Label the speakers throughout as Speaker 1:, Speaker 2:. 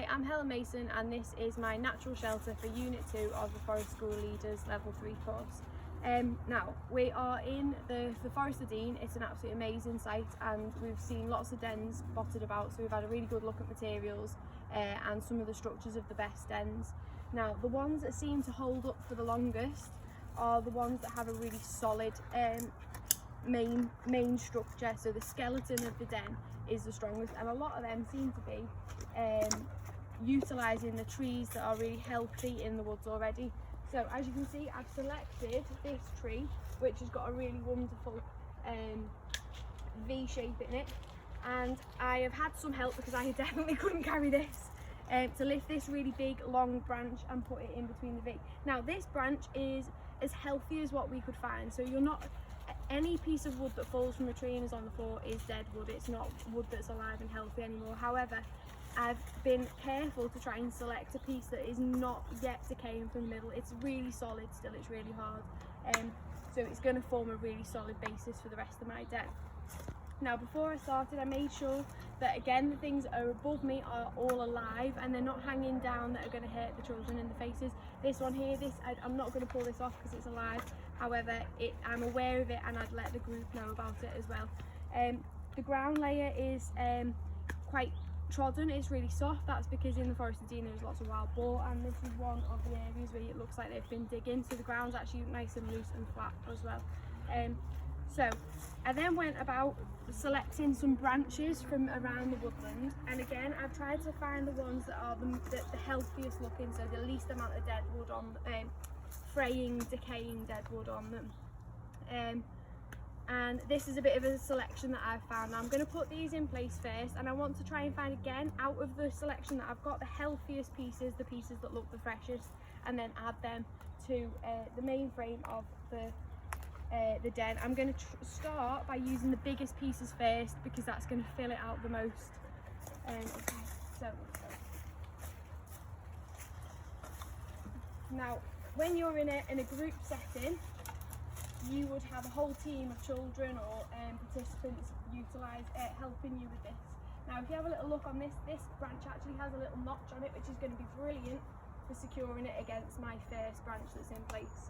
Speaker 1: Hi, I'm Helen Mason and this is my natural shelter for Unit 2 of the Forest School Leaders Level 3 course. Now, we are in the Forest of Dean. It's an absolutely amazing site and we've seen lots of dens spotted about, so we've had a really good look at materials and some of the structures of the best dens. Now, the ones that seem to hold up for the longest are the ones that have a really solid main structure, so the skeleton of the den is the strongest, and a lot of them seem to be utilising the trees that are really healthy in the woods already. So as you can see, I've selected this tree which has got a really wonderful V shape in it, and I have had some help because I definitely couldn't carry this to lift this really big long branch and put it in between the V. Now this branch is as healthy as what we could find, so you're not, any piece of wood that falls from a tree and is on the floor is dead wood. It's not wood that's alive and healthy anymore. However, I've been careful to try and select a piece that is not yet decaying from the middle. It's really solid still, it's really hard, so it's going to form a really solid basis for the rest of my den. Now before I started, I made sure that again the things that are above me are all alive and they're not hanging down that are going to hurt the children in the faces. This one here, I'm not going to pull this off because it's alive. However, I'm aware of it and I'd let the group know about it as well. The ground layer is quite trodden, it's really soft. That's because in the Forest of Dean there's lots of wild boar, and this is one of the areas where it looks like they've been digging, so the ground's actually nice and loose and flat as well. So I then went about selecting some branches from around the woodland, and again I've tried to find the ones that are the healthiest looking, so the least amount of dead wood on fraying, decaying dead wood on them. And this is a bit of a selection that I've found. Now I'm going to put these in place first, and I want to try and find again out of the selection that I've got the healthiest pieces, the pieces that look the freshest, and then add them to the main frame of the den. I'm going to start by using the biggest pieces first because that's going to fill it out the most. Okay, so now when you're in a group setting, you would have a whole team of children or participants helping you with this. Now if you have a little look on this branch actually has a little notch on it, which is going to be brilliant for securing it against my first branch that's in place.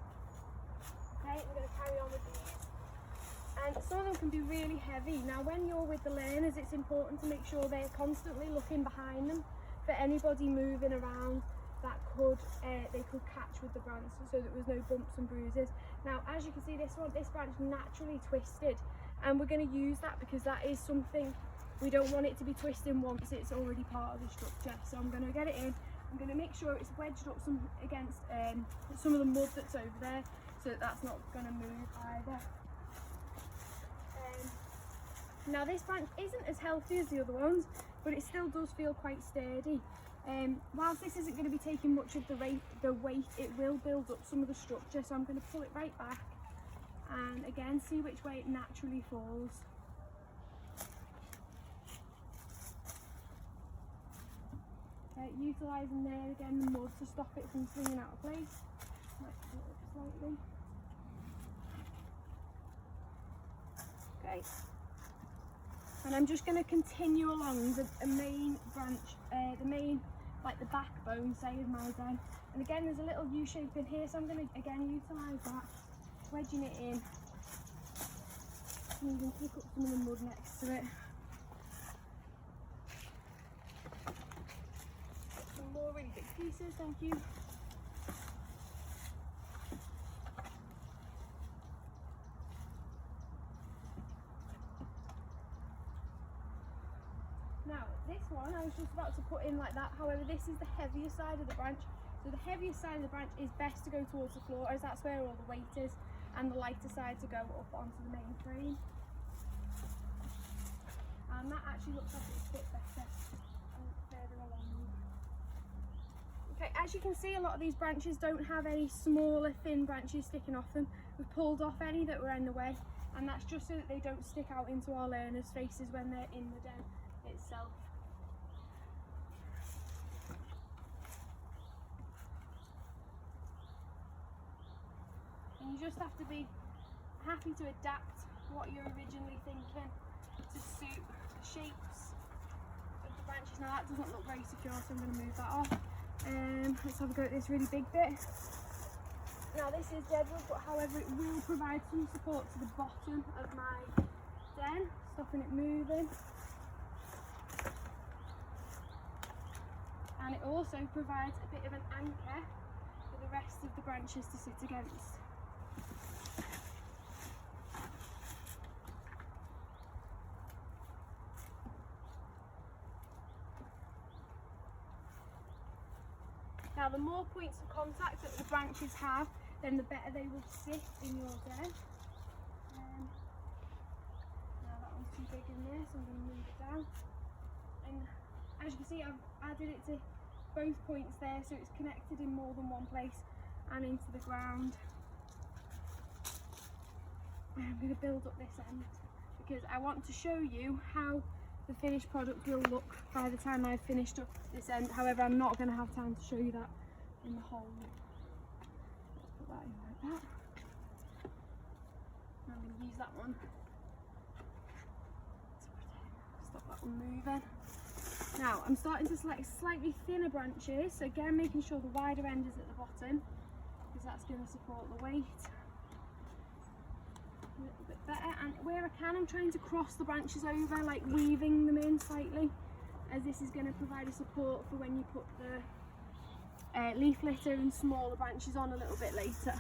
Speaker 1: Okay, we're going to carry on with these. And some of them can be really heavy. Now when you're with the learners, it's important to make sure they're constantly looking behind them for anybody moving around that they could catch with the branch, so that there was no bumps and bruises. Now as you can see, this branch naturally twisted, and we're going to use that because that is something we don't want it to be twisting once it's already part of the structure. So I'm going to get it in, I'm going to make sure it's wedged up against some of the mud that's over there, so that's not going to move either. Now this branch isn't as healthy as the other ones, but it still does feel quite sturdy. Whilst this isn't going to be taking much of the weight, it will build up some of the structure, so I'm going to pull it right back and again see which way it naturally falls. Utilising there again the mud to stop it from swinging out of place. Let's pull it up slightly. Okay, and I'm just going to continue along the main branch, like the backbone, say, of my den. And again there's a little U shape in here, so I'm going to again utilise that, wedging it in, and you can pick up some of the mud next to it. Some more really big pieces, thank you. Now this one I was just about to put in like that, however this is the heavier side of the branch, so the heaviest side of the branch is best to go towards the floor as that's where all the weight is, and the lighter side to go up onto the main frame. And that actually looks like it's a bit better further along. Okay, as you can see, a lot of these branches don't have any smaller thin branches sticking off them. We've pulled off any that were in the way, and that's just so that they don't stick out into our learners' faces when they're in the den itself. And you just have to be happy to adapt what you're originally thinking to suit the shapes of the branches. Now that doesn't look very secure, so I'm going to move that off. Let's have a go at this really big bit. Now this is dead wood, but however it will provide some support to the bottom of my den, stopping it moving. And it also provides a bit of an anchor for the rest of the branches to sit against. Now the more points of contact that the branches have, then the better they will sit in your den. Now that one's too big in there, so I'm going to move it down. And as you can see, I've added it to both points there, so it's connected in more than one place and into the ground. And I'm going to build up this end because I want to show you how the finished product will look by the time I've finished up this end. However, I'm not going to have time to show you that in the whole. Let's put that in like that. I'm going to use that one. Stop that one moving. Now I'm starting to select slightly thinner branches, so again making sure the wider end is at the bottom because that's going to support the weight a little bit better. And where I can, I'm trying to cross the branches over, like weaving them in slightly, as this is going to provide a support for when you put the leaf litter and smaller branches on a little bit later.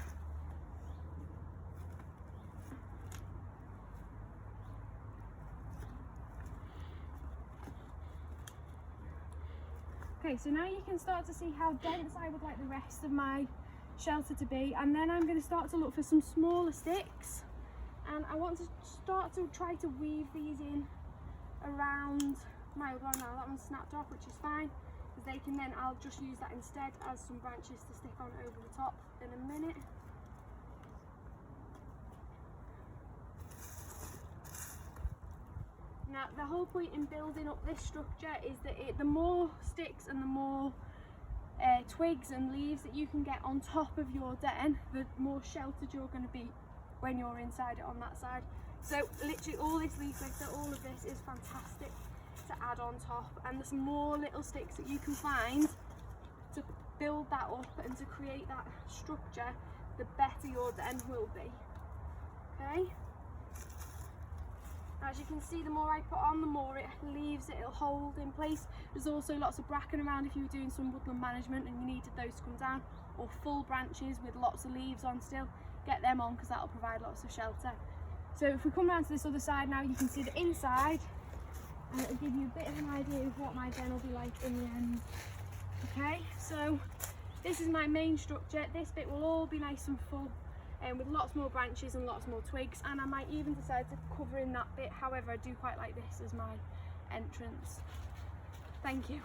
Speaker 1: Okay, so now you can start to see how dense I would like the rest of my shelter to be, and then I'm going to start to look for some smaller sticks, and I want to start to try to weave these in around my other one. Now that one's snapped off, which is fine, because they can then, I'll just use that instead as some branches to stick on over the top in a minute. Now the whole point in building up this structure is that the more sticks and the more twigs and leaves that you can get on top of your den, the more sheltered you're going to be when you're inside it on that side. So literally all this leaf litter, all of this is fantastic to add on top, and there's more little sticks that you can find to build that up and to create that structure, the better your den will be. Okay? As you can see, the more I put on, the more it leaves it, it'll hold in place. There's also lots of bracken around if you were doing some woodland management and you needed those to come down, or full branches with lots of leaves on still, get them on because that'll provide lots of shelter. So if we come down to this other side now, you can see the inside, and it'll give you a bit of an idea of what my den will be like in the end. Okay, so this is my main structure. This bit will all be nice and full, with lots more branches and lots more twigs, and I might even decide to cover in that bit. However, I do quite like this as my entrance. Thank you.